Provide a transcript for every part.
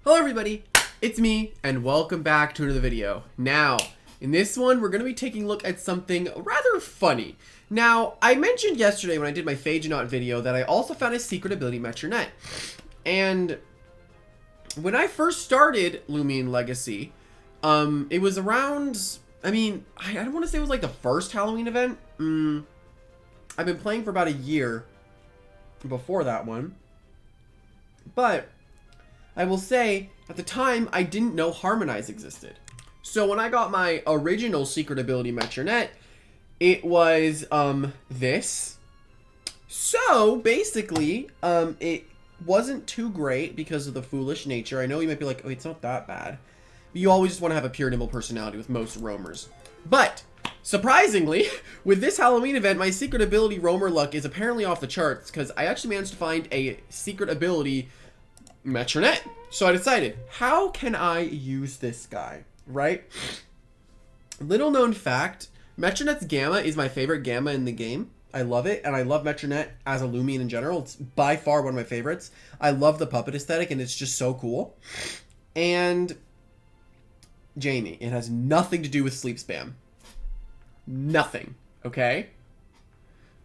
Hello everybody, it's me, and welcome back to another video. Now, in this one, we're going to be taking a look at something rather funny. Now, I mentioned yesterday when I did my Phage video that I also found a secret ability Metronette. And when I first started Loomian Legacy, it was around, I don't want to say it was like the first Halloween event. I've been playing for about a year before that one. But I will say, at the time, I didn't know Harmonize existed. So when I got my original secret ability Metronette, it was, this. So, basically, it wasn't too great because of the foolish nature. I know you might be like, oh, it's not that bad. You always just want to have a pure nimble personality with most roamers. But, surprisingly, with this Halloween event, my secret ability roamer luck is apparently off the charts because I actually managed to find a secret ability Metronette. So I decided, how can I use this guy, right? Little known fact, Metronette's Gamma is my favorite Gamma in the game. I love it, and I love Metronette as a Loomian in general. It's by far one of my favorites. I love the puppet aesthetic, and it's just so cool. And Jamie, it has nothing to do with sleep spam. Nothing, okay?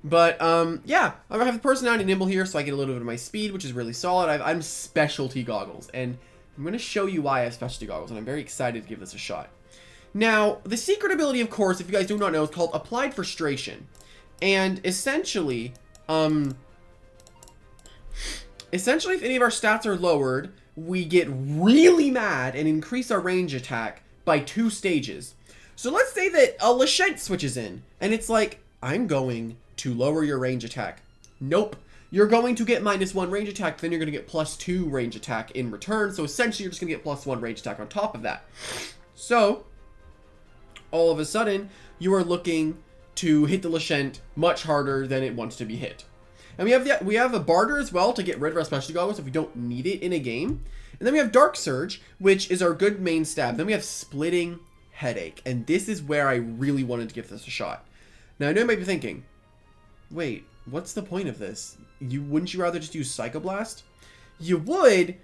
But, yeah, I have the personality nimble here, so I get a little bit of my speed, which is really solid. I'm specialty goggles, and I'm going to show you why I have specialty goggles, and I'm very excited to give this a shot. Now, the secret ability, of course, if you guys do not know, is called Applied Frustration. And essentially, if any of our stats are lowered, we get really mad and increase our range attack by 2 stages. So let's say that a Loomian switches in, and it's like, I'm going to lower your range attack. Nope. You're going to get -1 range attack, then you're going to get +2 range attack in return. So essentially, you're just going to get +1 range attack on top of that. So, all of a sudden, you are looking to hit the Loomian much harder than it wants to be hit. And we have a barter as well to get rid of our specialty goggles if we don't need it in a game. And then we have Dark Surge, which is our good main stab. Then we have Splitting Headache. And this is where I really wanted to give this a shot. Now, I know you might be thinking, wait, what's the point of this? Wouldn't you rather just use Psychoblast? You would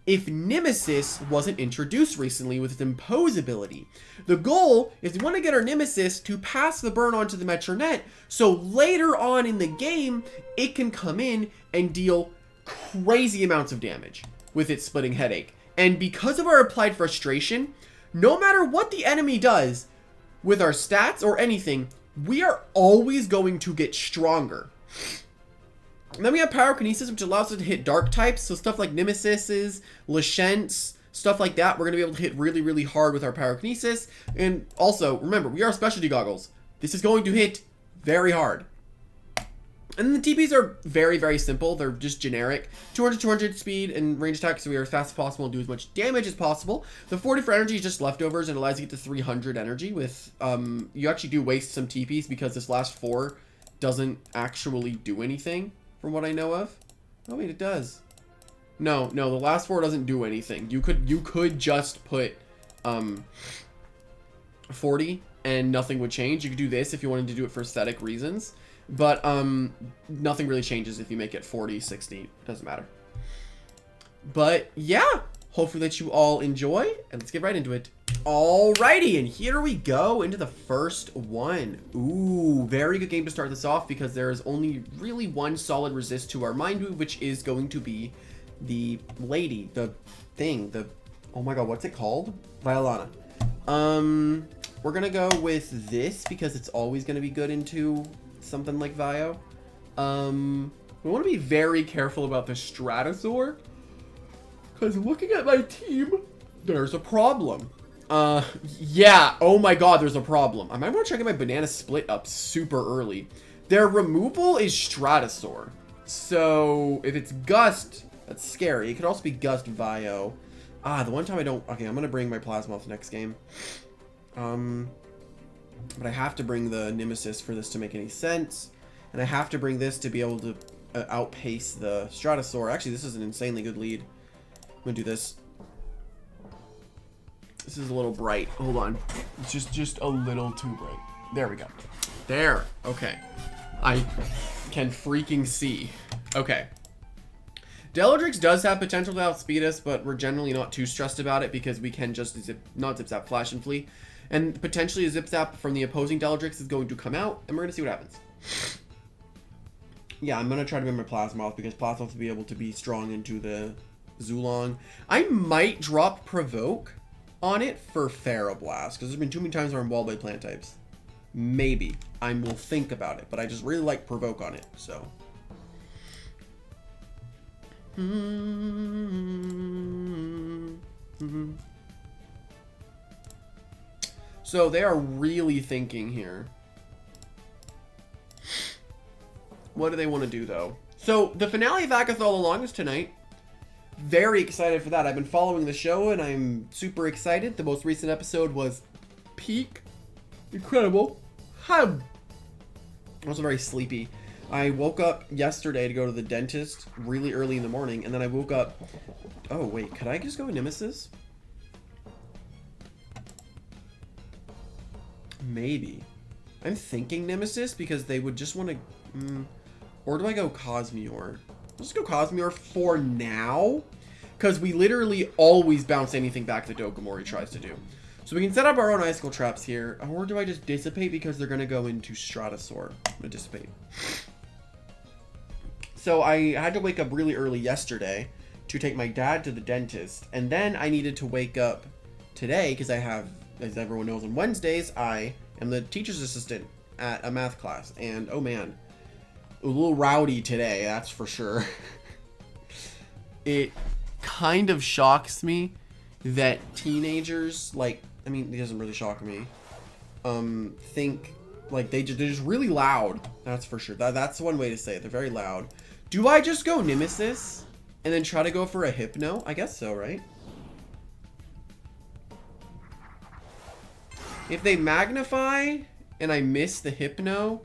if Nemesis wasn't introduced recently with its Impose ability. The goal is we want to get our Nemesis to pass the burn onto the Metronette, so later on in the game, it can come in and deal crazy amounts of damage with its Splitting Headache. And because of our Applied Frustration, no matter what the enemy does with our stats or anything, we are always going to get stronger. And then we have Pyrokinesis, which allows us to hit dark types. So stuff like Nemesises, Loomians, stuff like that, we're going to be able to hit really, really hard with our Pyrokinesis. And also, remember, we are specialty goggles. This is going to hit very hard. And then the TPs are very, very simple. They're just generic. 200 speed and range attack, so we are as fast as possible and do as much damage as possible. The 40 for energy is just leftovers and allows you to get to 300 energy with, you actually do waste some TPs because this last 4 doesn't actually do anything from what I know of. Oh wait, it does. No, the last 4 doesn't do anything. You could just put, 40 and nothing would change. You could do this if you wanted to do it for aesthetic reasons. But, nothing really changes if you make it 40, 60, doesn't matter. But, yeah, hopefully that you all enjoy, and let's get right into it. Alrighty, and here we go into the first one. Ooh, very good game to start this off, because there is only really one solid resist to our mind move, which is going to be the lady, the thing, oh my god, what's it called? Violana. We're gonna go with this, because it's always gonna be good into something like Vio. We want to be very careful about the Stratosaur, because looking at my team, there's a problem. Yeah, oh my god, there's a problem. I might want to try to get my banana split up super early. Their removal is Stratosaur, so if it's Gust, that's scary. It could also be Gust Vio. The one time I don't, okay, I'm gonna bring my Plasmoth next game. But I have to bring the Nemesis for this to make any sense. And I have to bring this to be able to outpace the Stratosaur. Actually, this is an insanely good lead. I'm going to do this. This is a little bright. Hold on. It's just a little too bright. There we go. There. Okay. I can freaking see. Okay. Deladrix does have potential to outspeed us, but we're generally not too stressed about it because we can just not Zip Zap, Flash and Flee. And potentially a Zip Zap from the opposing Deladrix is going to come out, and we're going to see what happens. Yeah, I'm going to try to remember Plasmoth because Plasmoth will be able to be strong into the Zulong. I might drop Provoke on it for Ferroblast because there's been too many times where I'm walled by plant types. Maybe. I will think about it, but I just really like Provoke on it, so. So they are really thinking here. What do they want to do, though? So the finale of Akathol along is tonight. Very excited for that. I've been following the show, and I'm super excited. The most recent episode was peak. Incredible. I'm also very sleepy. I woke up yesterday to go to the dentist really early in the morning, and then I woke up... Oh, wait. Could I just go Nemesis? Maybe. I'm thinking Nemesis because they would just want to... Or do I go Cosmeor? Let's go Cosmeor for now. Because we literally always bounce anything back that Dokomori tries to do. So we can set up our own Icicle Traps here. Or do I just Dissipate because they're going to go into Stratosaur? I'm going to Dissipate. So I had to wake up really early yesterday to take my dad to the dentist. And then I needed to wake up today because I have, as everyone knows, on Wednesdays, I am the teacher's assistant at a math class. And oh man, a little rowdy today, that's for sure. It kind of shocks me that teenagers, like, I mean, it doesn't really shock me, think, like, they're just really loud. That's for sure. That's one way to say it. They're very loud. Do I just go Nemesis and then try to go for a Hypno? I guess so, right? If they Magnify and I miss the Hypno,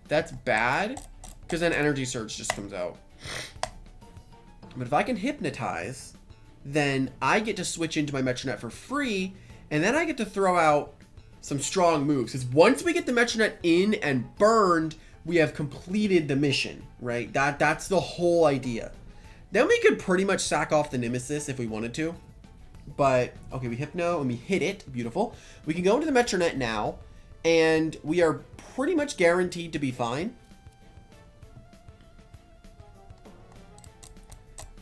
that's bad, because then Energy Surge just comes out. But if I can Hypnotize, then I get to switch into my Metronette for free, and then I get to throw out some strong moves. Because once we get the Metronette in and burned, we have completed the mission, right? That's the whole idea. Then we could pretty much sack off the Nemesis if we wanted to. But, okay, we Hypno and we hit it. Beautiful. We can go into the Metronette now, and we are pretty much guaranteed to be fine.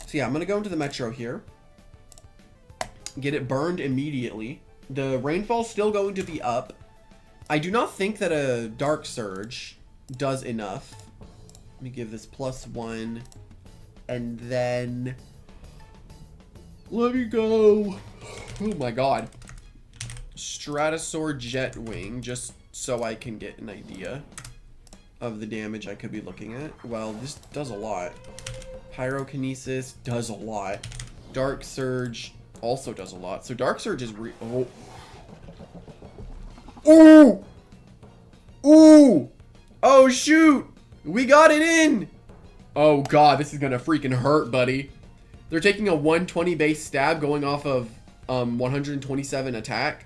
So yeah, I'm going to go into the Metro here. Get it burned immediately. The Rainfall's still going to be up. I do not think that a Dark Surge does enough. Let me give this +1. And then... let me go. Oh my god. Stratosaur Jetwing, just so I can get an idea of the damage I could be looking at. Well, this does a lot. Pyrokinesis does a lot. Dark Surge also does a lot. So Dark Surge is oh. Ooh! Ooh! Oh shoot! We got it in! Oh god, this is gonna freaking hurt, buddy. They're taking a 120 base stab going off of 127 attack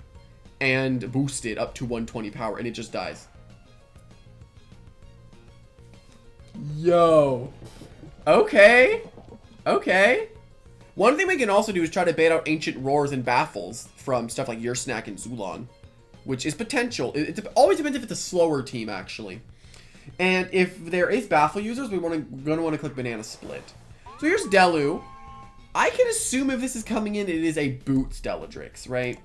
and boosted up to 120 power, and it just dies. Yo. Okay. Okay. One thing we can also do is try to bait out Ancient Roars and Baffles from stuff like Yursnack and Zulong, which is potential. It always depends if it's a slower team, actually. And if there is Baffle users, we're going to want to click Banana Split. So here's Delu. I can assume if this is coming in, it is a Boots Deladrix, right?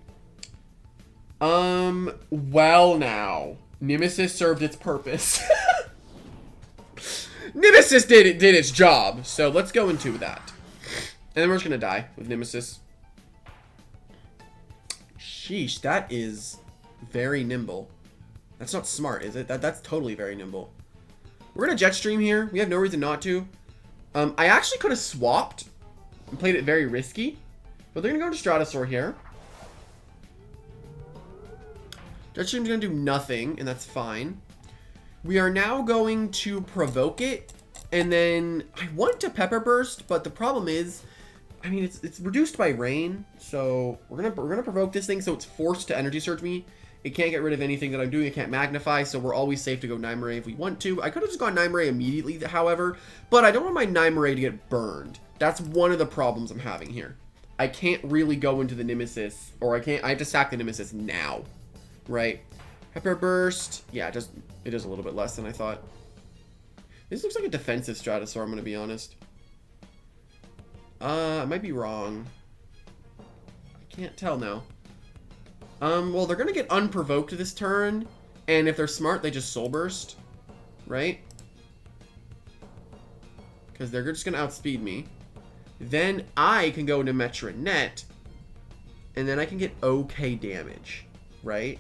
Well now. Nemesis served its purpose. Nemesis did its job. So let's go into that. And then we're just going to die with Nemesis. Sheesh, that is very nimble. That's not smart, is it? That's totally very nimble. We're going to Jetstream here. We have no reason not to. I actually could have swapped and played it very risky. But they're going to go to Stratosaur here. Jetstream's going to do nothing, and that's fine. We are now going to provoke it. And then I want to Pepper Burst, but the problem is, I mean, it's reduced by rain. So we're gonna provoke this thing so it's forced to Energy Surge me. It can't get rid of anything that I'm doing. It can't magnify, so we're always safe to go Nymare if we want to. I could have just gone Nymare immediately, however, but I don't want my Nymare to get burned. That's one of the problems I'm having here. I can't really go into the Nemesis, or I have to sack the Nemesis now, right? Pepper Burst. Yeah, it is a little bit less than I thought. This looks like a defensive Stratosaur, I'm going to be honest. I might be wrong. I can't tell now. Well, they're going to get unprovoked this turn, and if they're smart, they just Soul Burst, right? Because they're just going to outspeed me. Then I can go into Metronette, and then I can get okay damage, right?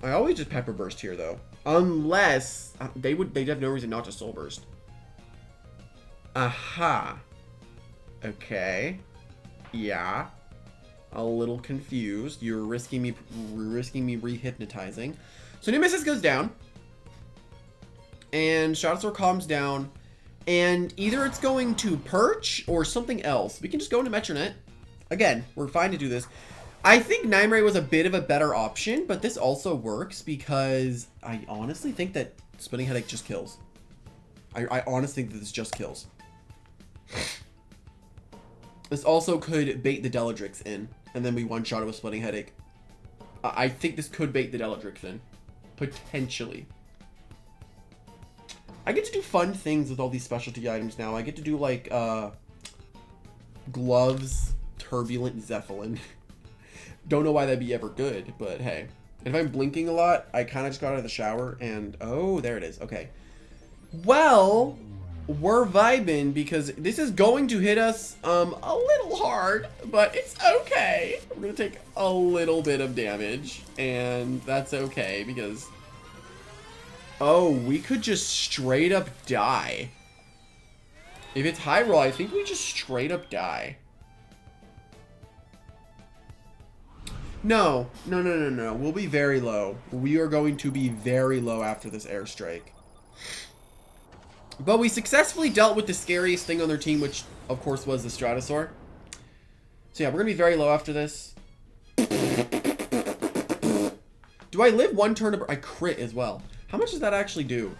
I always just Pepper Burst here, though. Unless they'd have no reason not to Soul Burst. Aha. Okay. Yeah. A little confused. You're risking me re-hypnotizing. So Nemesis goes down. And Stratosaur calms down. And either it's going to perch or something else. We can just go into Metronette. Again, we're fine to do this. I think Nymare was a bit of a better option, but this also works because I honestly think that Splitting Headache just kills. I honestly think that this just kills. This also could bait the Deladrix in, and then we one-shot it with Splitting Headache. I think this could bait the Deladrix in. Potentially. I get to do fun things with all these specialty items now. I get to do, like, Gloves, Turbulent Zeppelin. Don't know why that'd be ever good, but hey. If I'm blinking a lot, I kind of just got out of the shower, and oh, there it is. Okay. Well, we're vibing because this is going to hit us a little hard, but it's okay. We're going to take a little bit of damage, and that's okay because... Oh, we could just straight up die. If it's high roll, I think we just straight up die. No. We'll be very low. We are going to be very low after this airstrike. But we successfully dealt with the scariest thing on their team, which, of course, was the Stratosaur. So, yeah, we're going to be very low after this. Do I live one turn? I crit as well. How much does that actually do?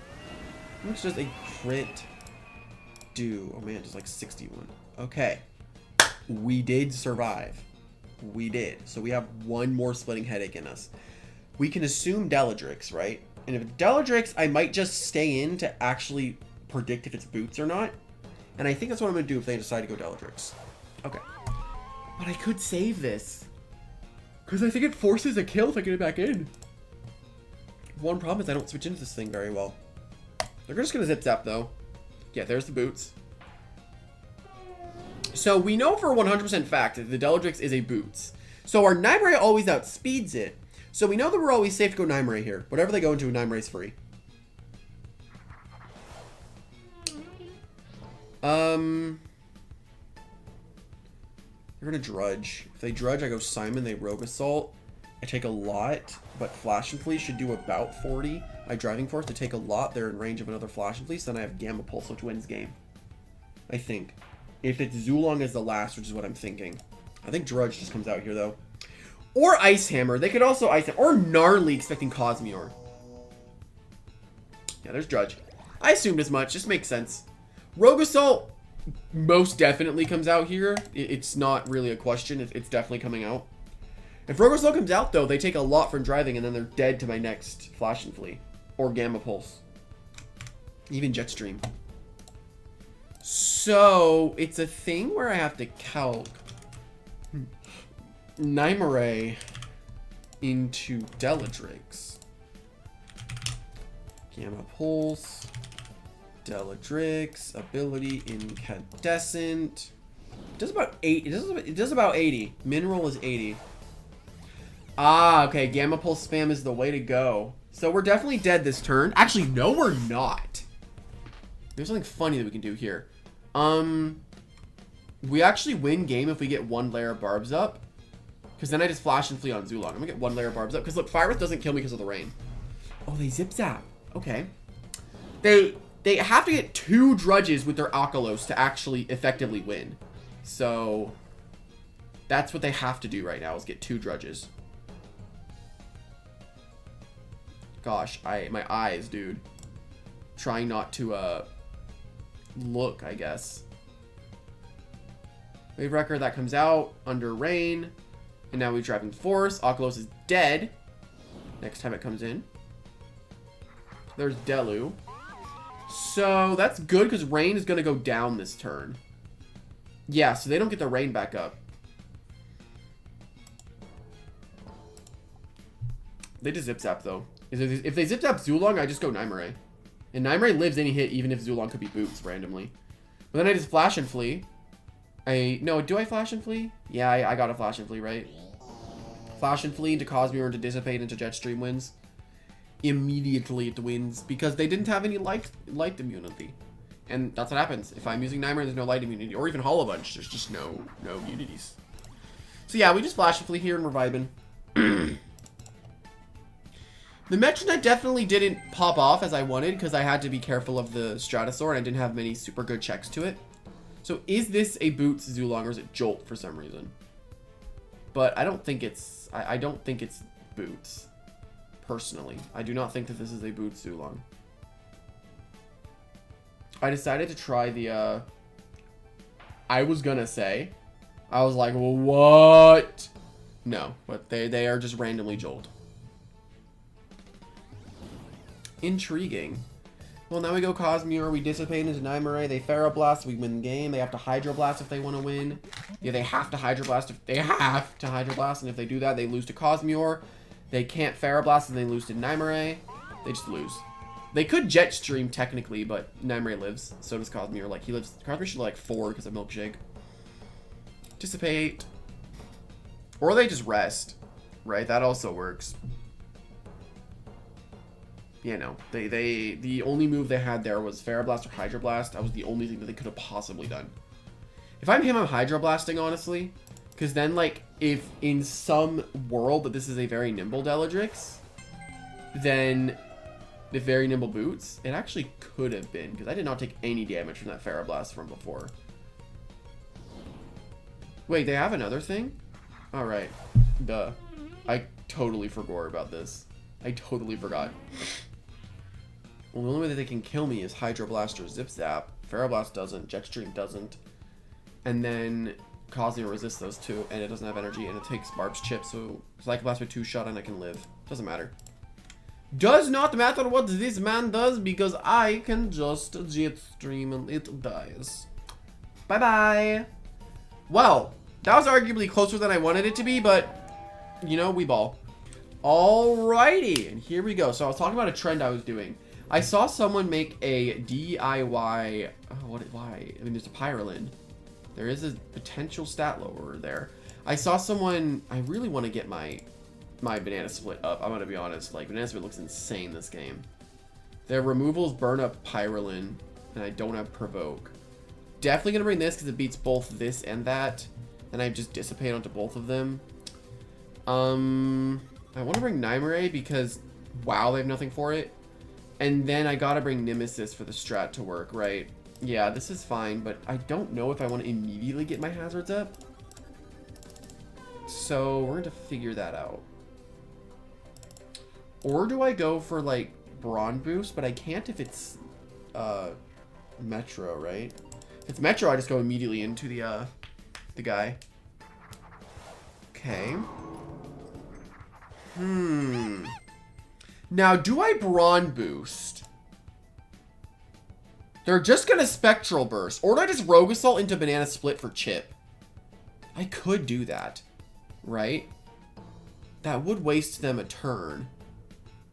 How much does a crit do? Oh, man, it's like 61. Okay. We did survive. We did. So we have one more Splitting Headache in us. We can assume Deladrix, right? And if it's Deladrix, I might just stay in to actually predict if it's boots or not. And I think that's what I'm going to do if they decide to go Deladrix. Okay. But I could save this. Because I think it forces a kill if I get it back in. One problem is I don't switch into this thing very well. They're just going to zip zap though. Yeah, there's the boots. So we know for 100% fact that the Deladrix is a boots. So our Nymare always outspeeds it. So we know that we're always safe to go Nymare here. Whatever they go into, Nymare's free. They're gonna Drudge. If they Drudge, I go Simon, they Rogue Assault. I take a lot, but Flash and Fleece should do about 40. I Driving Force to take a lot. They're in range of another Flash and Fleece. Then I have Gamma Pulse, which wins game. I think. If it's Zulong as the last, which is what I'm thinking. I think Drudge just comes out here, though. Or Ice Hammer. They could also Ice Hammer. Or Gnarly, expecting Cosmeor. Yeah, there's Drudge. I assumed as much. Just makes sense. Rogue Assault most definitely comes out here. It's not really a question. It's definitely coming out. If Rogue Assault comes out, though, they take a lot from driving, and then they're dead to my next Flash and Flee. Or Gamma Pulse. Even Jetstream. So, it's a thing where I have to calc Nymare into Deladrix. Gamma Pulse. Deladrix. Ability Incandescent. It does about 8. It does about 80. Mineral is 80. Ah, okay. Gamma Pulse spam is the way to go. So we're definitely dead this turn. Actually, no, we're not. There's something funny that we can do here. We actually win game if we get one layer of barbs up. Because then I just Flash and Flee on Zulong. I'm going to get one layer of barbs up. Because look, Fire Breath doesn't kill me because of the rain. Oh, they Zip Zap. Okay. They have to get 2 Drudges with their Akalos to actually effectively win. So, That's what they have to do right now, is get 2 Drudges. Gosh, my eyes, dude. Trying not to, look, I guess. Wave Wrecker, that comes out under rain. And now we're driving force. Oculos is dead. Next time it comes in. There's Delu. So that's good because rain is going to go down this turn. Yeah, so they don't get the rain back up. They just zip zap though. If they zip zap Zulong, I just go Nymare. And Nymare lives any hit even if Zulong could be boots randomly. But then I just flash and flee. No, do I flash and flee? Yeah, I got a flash and flee, right? Flash and flee into Cosmere into Dissipate into Jetstream wins. Immediately it wins because they didn't have any light immunity. And that's what happens. If I'm using Nymare, there's no light immunity. Or even Hollow Bunch, there's just no immunities. So yeah, we just flash and flee here and we're vibing. The Metronette definitely didn't pop off as I wanted because I had to be careful of the Stratosaur and I didn't have many super good checks to it. So is this a Boots Zulong or is it Jolt for some reason? But I don't think it's... I don't think it's Boots. Personally. I do not think that this is a Boots Zulong. I decided to try the... I was gonna say. I was like, well, what? No, but they are just randomly Jolt. Intriguing. Well, now we go Cosmere, we Dissipate into Nymare, they Ferroblast, we win the game. They have to Hydroblast if they want to win. Yeah, they have to Hydroblast and if they do that, they lose to Cosmere. They can't Ferroblast and they lose to Nymare. They just lose. They could Jetstream technically, but Nymare lives. So does Cosmere. Like, he lives... Cosmere should like 4 because of Milkshake. Dissipate. Or they just rest. Right? That also works. Yeah, no. The only move they had there was Ferroblast or Hydroblast. That was the only thing that they could have possibly done. If I'm him, I'm Hydroblasting, honestly. Because then, like, if in some world that this is a very nimble Deladrix, then the very nimble Boots, it actually could have been. Because I did not take any damage from that Ferroblast from before. Wait, they have another thing? Alright. Duh. I totally forgot about this. I totally forgot. Well, the only way that they can kill me is Hydroblast or Zip Zap. Ferroblast doesn't. Jetstream doesn't. And then Cosmere resists those two, and it doesn't have energy, and it takes Barb's Chip, so Psycho Blast with 2 shot and I can live. Doesn't matter. Does not matter what this man does, because I can just Jetstream and it dies. Bye-bye. Well, that was arguably closer than I wanted it to be, but, you know, we ball. Alrighty, and here we go. So I was talking about a trend I was doing. I saw someone make a DIY... Oh, why? I mean, there's a Pyrolin. There is a potential stat lowerer there. I saw someone... I really want to get my Banana Split up. I'm going to be honest. Like, Banana Split looks insane this game. Their removals burn up Pyrolin, and I don't have Provoke. Definitely going to bring this because it beats both this and that. And I just Dissipate onto both of them. I want to bring Nymare because, wow, they have nothing for it. And then I gotta bring Nemesis for the strat to work, right? Yeah, this is fine, but I don't know if I want to immediately get my hazards up. So we're going to figure that out. Or do I go for, like, Brawn Boost? But I can't if it's Metro, right? If it's Metro, I just go immediately into the guy. Okay. Now, do I Brawn Boost? They're just gonna Spectral Burst. Or do I just Rogue Assault into Banana Split for Chip? I could do that, right? That would waste them a turn.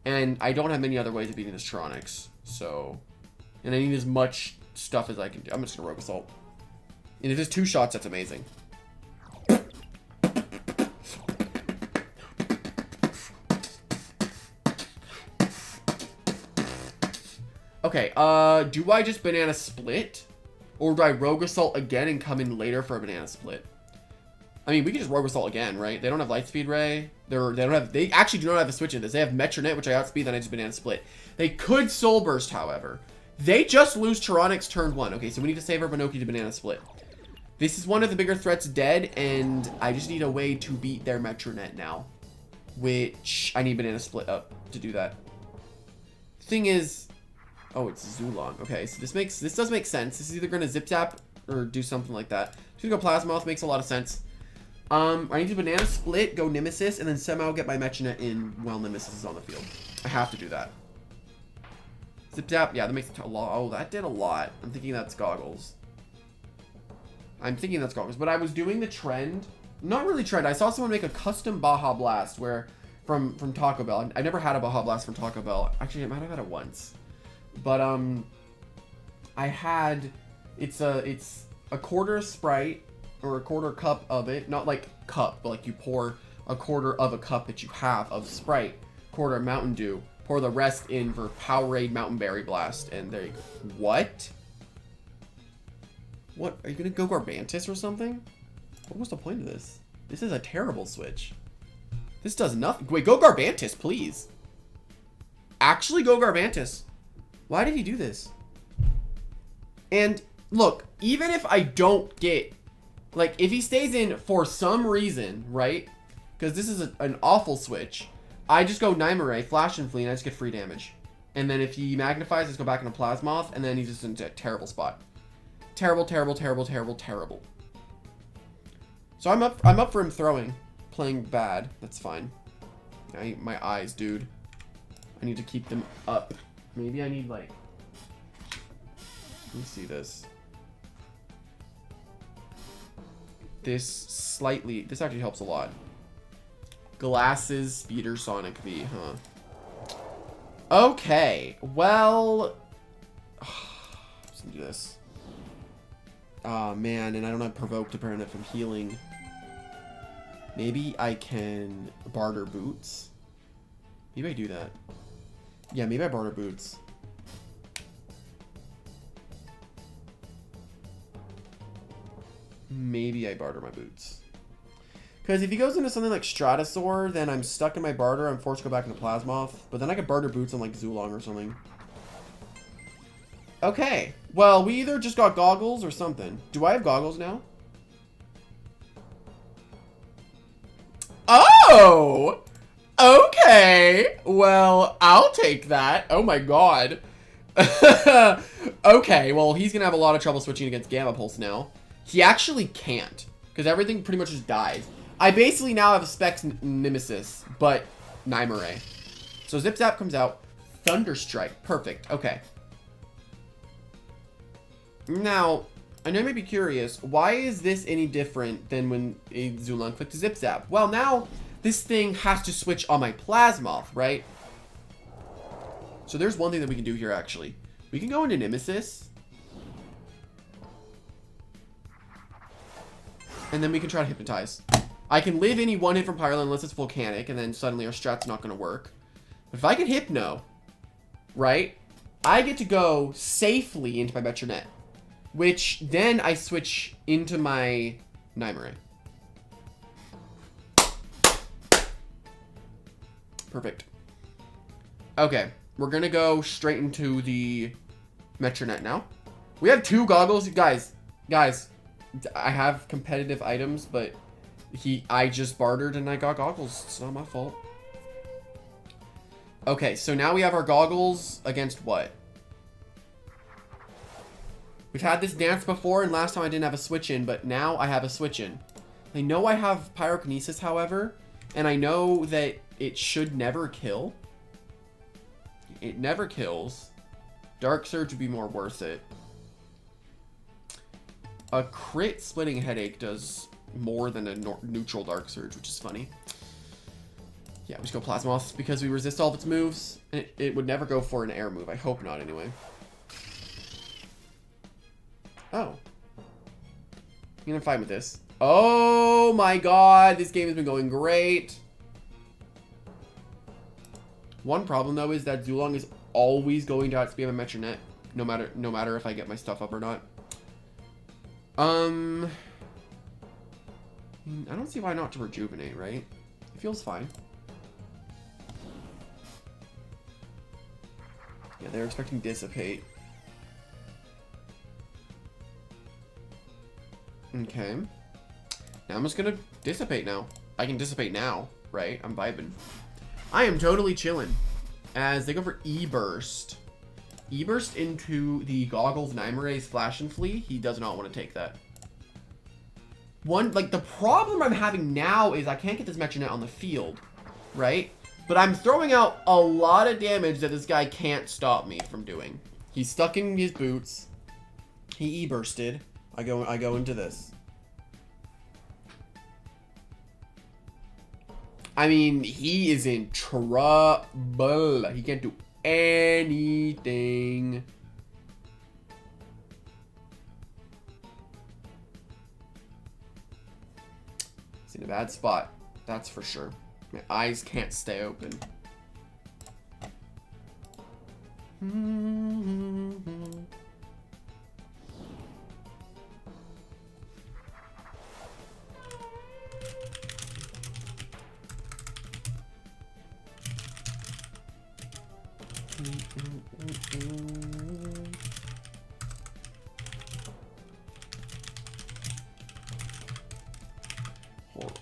And I don't have many other ways of beating this Tronics. So, and I need as much stuff as I can do. I'm just gonna Rogue Assault. And if there's 2 shots, that's amazing. Okay, do I just Banana Split? Or do I Rogue Assault again and come in later for a Banana Split? I mean, we can just Rogue Assault again, right? They don't have Lightspeed Ray. They actually do not have a switch in this. They have Metronette, which I outspeed, then I just Banana Split. They could Soul Burst, however. They just lose Tyrannics turn 1. Okay, so we need to save our Banoki to Banana Split. This is one of the bigger threats dead, and I just need a way to beat their Metronette now. Which, I need Banana Split up to do that. Thing is, oh, it's Zulong. Okay, so this does make sense. This is either gonna Zip Zap or do something like that. So go Plasmoth, makes a lot of sense. I need to Banana Split, go Nemesis, and then somehow get my Metronette in while Nemesis is on the field. I have to do that. Zip Zap, yeah, that makes a lot. Oh, that did a lot. I'm thinking that's Goggles. But I was doing the trend. Not really trend. I saw someone make a custom Baja Blast where from Taco Bell. I've never had a Baja Blast from Taco Bell. Actually, I might have had it once. But I had it's a quarter Sprite or a quarter cup of it. Not like cup, but like you pour a quarter of a cup that you have of Sprite, quarter of Mountain Dew, pour the rest in for Powerade Mountain Berry Blast, and there you go. What? What? Are you gonna go Garbantis or something? What was the point of this? This is a terrible switch. This does nothing. Wait, go Garbantis, please. Actually go Garbantis. Why did he do this? And look, even if I don't get, like, if he stays in for some reason, right? Because this is an awful switch. I just go Nymare, Flash and Flee, and I just get free damage. And then if he magnifies, I just go back into Plasmoth, and then he's just in a terrible spot. Terrible, terrible, terrible, terrible, terrible. So I'm up for him throwing. Playing bad. That's fine. My eyes, dude. I need to keep them up. Maybe I need, like... Let me see this. This actually helps a lot. Glasses, Speedersonicv, huh? Okay. Well... Let's do this. Oh, man. And I don't have Provoke to prevent it from healing. Maybe I can barter Boots. Maybe I do that. Yeah, maybe I barter Boots. Maybe I barter my Boots. Because if he goes into something like Stratosaur, then I'm stuck in my barter. I'm forced to go back into Plasmoth. But then I could barter Boots on like Zulong or something. Okay. Well, we either just got Goggles or something. Do I have Goggles now? Oh! Okay. Well, I'll take that. Oh my god. Okay, well, he's gonna have a lot of trouble switching against Gamma Pulse now. He actually can't, because everything pretty much just dies. I basically now have a Specs Nemesis, but Nymare. So Zip Zap comes out. Thunderstrike. Perfect. Okay. Now, I know you may be curious, why is this any different than when a Zulong clicked to Zip Zap? Well, now this thing has to switch on my Plasmoth, right? So there's one thing that we can do here, actually. We can go into Nemesis. And then we can try to Hypnotize. I can live any one hit from Pyroland unless it's Volcanic, and then suddenly our strat's not going to work. But if I can Hypno, right, I get to go safely into my Metronette. Which then I switch into my Nymare. Perfect. Okay, we're gonna go straight into the Metronette now. We have 2 Goggles. Guys, I have competitive items, but I just bartered and I got Goggles. It's not my fault. Okay, so now we have our Goggles against what? We've had this dance before, and last time I didn't have a switch in, but now I have a switch in. I know I have Pyrokinesis, however, and I know that it should never kill. It never kills. Dark Surge would be more worth it. A crit Splitting Headache does more than a neutral Dark Surge, which is funny. Yeah, we just go Plasmoth because we resist all of its moves. And it would never go for an air move. I hope not, anyway. Oh. I'm gonna fight with this. Oh my god, this game has been going great. One problem though is that Zulong is always going to outspeed my Metronette, no matter if I get my stuff up or not. I don't see why not to Rejuvenate, right? It feels fine. Yeah, they're expecting Dissipate. Okay. Now I'm just gonna dissipate now. I can dissipate now, right? I'm vibing. I am totally chilling. As they go for E-Burst. E-Burst into the Goggles Nymerace Flash and Flee. He does not want to take that. Like, the problem I'm having now is I can't get this Metronette on the field, right? But I'm throwing out a lot of damage that this guy can't stop me from doing. He's stuck in his boots. He E-Bursted. I go into this. I mean, he is in trouble. He can't do anything. He's in a bad spot. That's for sure. My eyes can't stay open.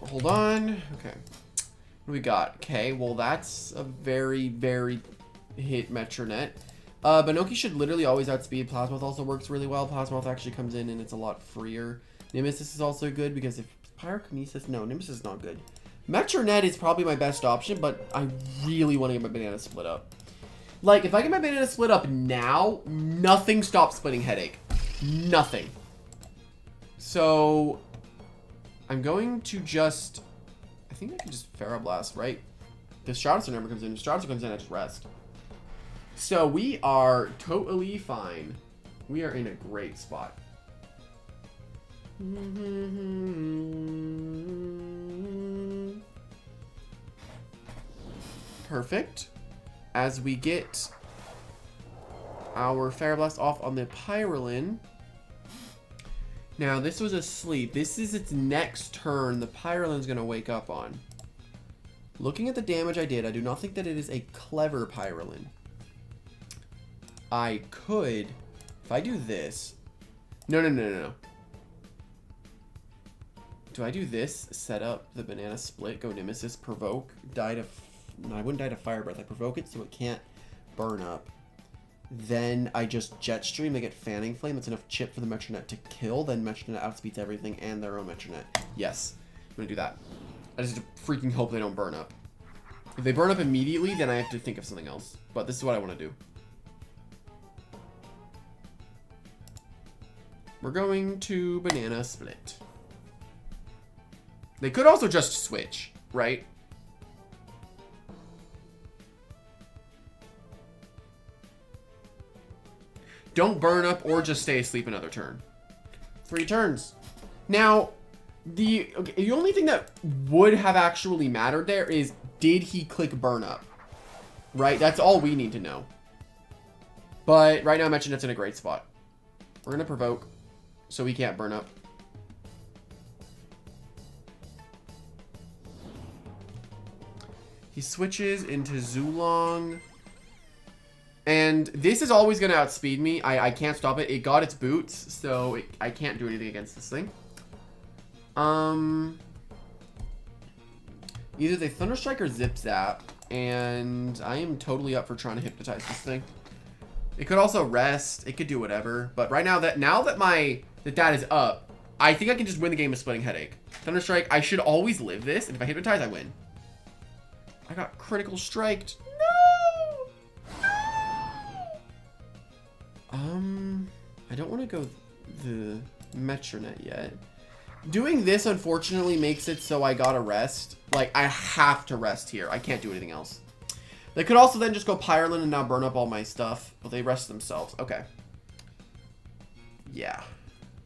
Hold on. Okay. What do we got? Okay, well, that's a very, very hit Metronette. Banoki should literally always outspeed. Plasmoth also works really well. Plasmoth actually comes in and it's a lot freer. Nemesis is also good because if Pyrokinesis... No, Nemesis is not good. Metronette is probably my best option, but I really want to get my banana split up. Like, if I get my banana split up now, nothing stops splitting Headache. Nothing. So... I'm going to just... I think I can just Pharaoh Blast, right? The Stratus never comes in. If Stratus comes in, I just rest. So we are totally fine. We are in a great spot. Perfect. As we get our Pharaoh Blast off on the Pyrolin... Now, this was asleep. This is its next turn. The Pyrolin's going to wake up on. Looking at the damage I did, I do not think that it is a clever Pyrolin. I could... If I do this... No. Do I do this? Set up the banana split, go Nemesis, provoke, die to... No, I wouldn't die to Fire Breath. I provoke it so it can't burn up. Then I just Jetstream, they get Fanning Flame. That's enough chip for the Metronette to kill. Then Metronette outspeeds everything and their own Metronette. Yes, I'm gonna do that. I just have to freaking hope they don't burn up. If they burn up immediately, then I have to think of something else. But this is what I want to do. We're going to Banana Split. They could also just switch, right? Don't burn up or just stay asleep another turn. 3 turns. Now, the only thing that would have actually mattered there is, did he click burn up? Right? That's all we need to know. But right now, I mentioned it's in a great spot. We're going to provoke, so he can't burn up. He switches into Zulong. And this is always going to outspeed me. I can't stop it. It got its boots, so I can't do anything against this thing. Either they Thunderstrike or Zip Zap, and I am totally up for trying to hypnotize this thing. It could also rest. It could do whatever. But right now that that is up, I think I can just win the game with Splitting Headache. Thunderstrike, I should always live this, and if I hypnotize, I win. I got critical striked. I don't want to go the Metronette yet. Doing this, unfortunately, makes it so I gotta rest. Like, I have to rest here. I can't do anything else. They could also then just go Pyrolin and now burn up all my stuff. But they rest themselves. Okay. Yeah.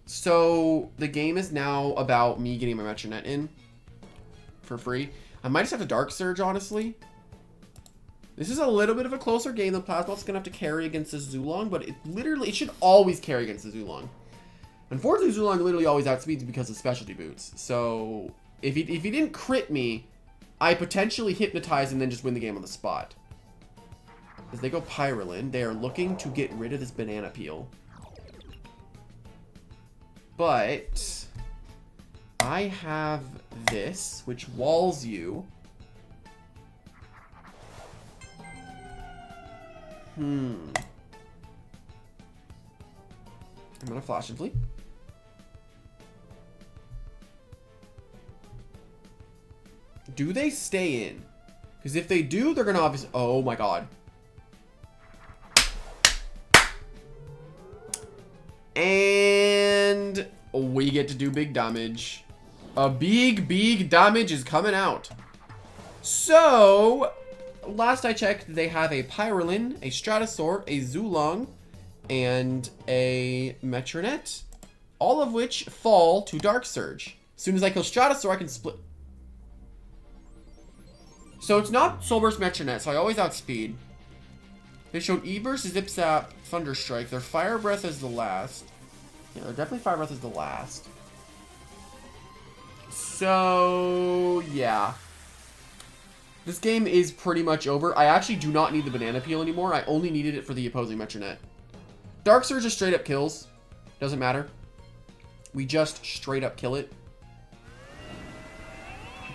So, the game is now about me getting my Metronette in. For free. I might just have to Dark Surge, honestly. This is a little bit of a closer game. The Plasmoth's going to have to carry against this Zulong, but it should always carry against the Zulong. Unfortunately, Zulong literally always outspeeds because of specialty boots. So, if he didn't crit me, I potentially hypnotize and then just win the game on the spot. As they go Pyrolin, they are looking to get rid of this banana peel. But I have this, which walls you. I'm gonna flash and flee. Do they stay in? Because if they do, they're gonna obviously... Oh my god. And we get to do big damage. A big damage is coming out. So, last I checked, they have a Pyrolin, a Stratosaur, a Zulong, and a Metronette. All of which fall to Dark Surge. As soon as I kill Stratosaur, I can split... So it's not Soul Burst Metronette, so I always outspeed. They showed E-Burst, Zip Zap, Thunder Strike. Their Fire Breath is the last. Yeah, they're definitely Fire Breath is the last. So, yeah. This game is pretty much over. I actually do not need the Banana Peel anymore. I only needed it for the opposing Metronette. Dark Surge just straight up kills. Doesn't matter. We just straight up kill it.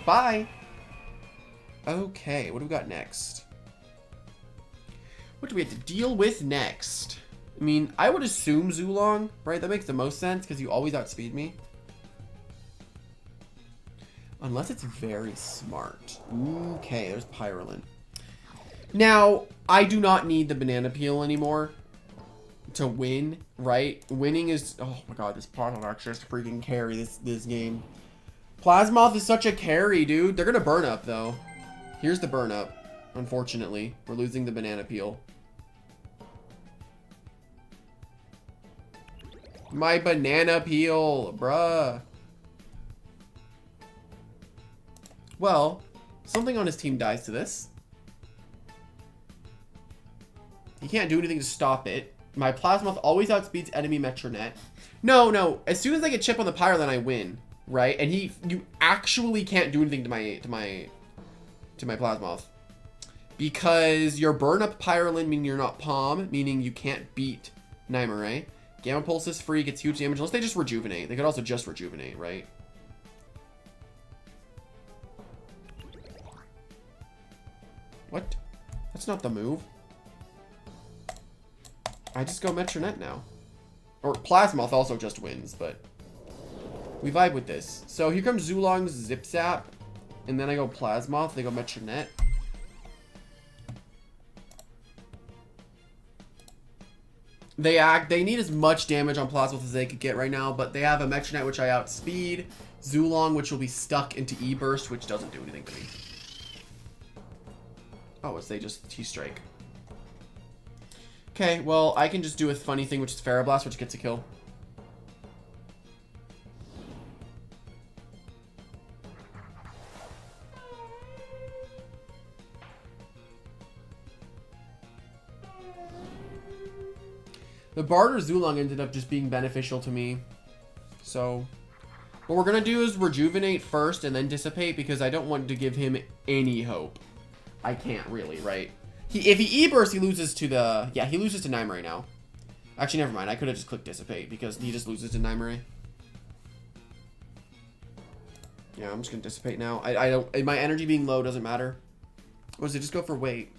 Bye. Okay, what do we got next? What do we have to deal with next? I mean, I would assume Zulong, right? That makes the most sense because you always outspeed me. Unless it's very smart. Okay, there's Pyrolin. Now, I do not need the Banana Peel anymore to win, right? Winning is... Oh my god, this Plasmoth just freaking carry this game. Plasmoth is such a carry, dude. They're gonna burn up, though. Here's the burn up. Unfortunately, we're losing the Banana Peel. My Banana Peel, bruh. Well, something on his team dies to this. He can't do anything to stop it. My Plasmoth always outspeeds enemy Metronette. No. As soon as I get chip on the Pyrolin, I win, right? And you actually can't do anything to my Plasmoth. Because your burn up Pyrolin meaning you're not Palm, meaning you can't beat Nymare. Gamma Pulse is free, gets huge damage, unless they just rejuvenate. They could also just rejuvenate, right? What? That's not the move. I just go Metronette now. Or Plasmoth also just wins, but we vibe with this. So here comes Zulong's Zip Zap. And then I go Plasmoth, they go Metronette. They need as much damage on Plasmoth as they could get right now, but they have a Metronette which I outspeed, Zulong which will be stuck into E-Burst, which doesn't do anything to me. Oh, it's they just T-Strike. Okay, well, I can just do a funny thing, which is Ferroblast, which gets a kill. The Barter Zulong ended up just being beneficial to me. So, what we're going to do is Rejuvenate first and then Dissipate because I don't want to give him any hope. I can't really, right? If he E-Bursts, he loses to the... Yeah, he loses to Nymare now. Actually, never mind. I could have just clicked Dissipate because he just loses to Nymare. Yeah, I'm just going to Dissipate now. I don't... My energy being low doesn't matter. Or does it just go for weight?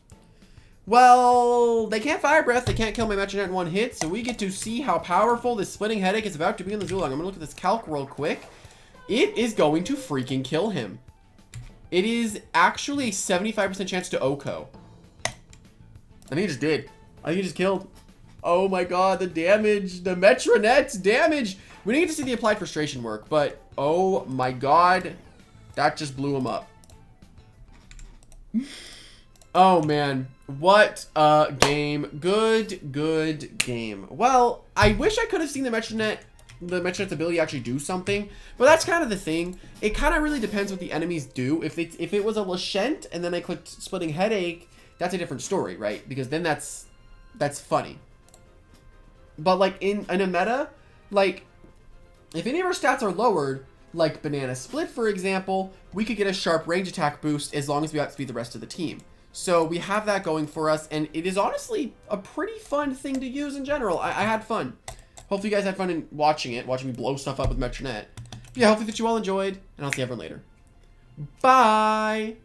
Well, they can't Fire Breath. They can't kill my Metronette in one hit. So we get to see how powerful this Splitting Headache is about to be in the Zulong. I'm going to look at this calc real quick. It is going to freaking kill him. It is actually a 75% chance to OHKO. I think it just did. I think it just killed. Oh my god, the damage. The Metronette's damage. We didn't get to see the Applied Frustration work, but oh my god. That just blew him up. Oh man. What a game. Good game. Well, I wish I could have seen the Metronette's ability actually do something, but that's kind of the thing. It kind of really depends what the enemies do. If it was a Lashent and then I clicked Splitting Headache, that's a different story, right? Because then that's funny. But like in a meta, like if any of our stats are lowered, like Banana Split for example, we could get a sharp range attack boost as long as we outspeed the rest of the team. So we have that going for us, and it is honestly a pretty fun thing to use in general. I had fun. Hopefully you guys had fun in watching me blow stuff up with Metronette. Yeah, hopefully that you all enjoyed, and I'll see everyone later. Bye!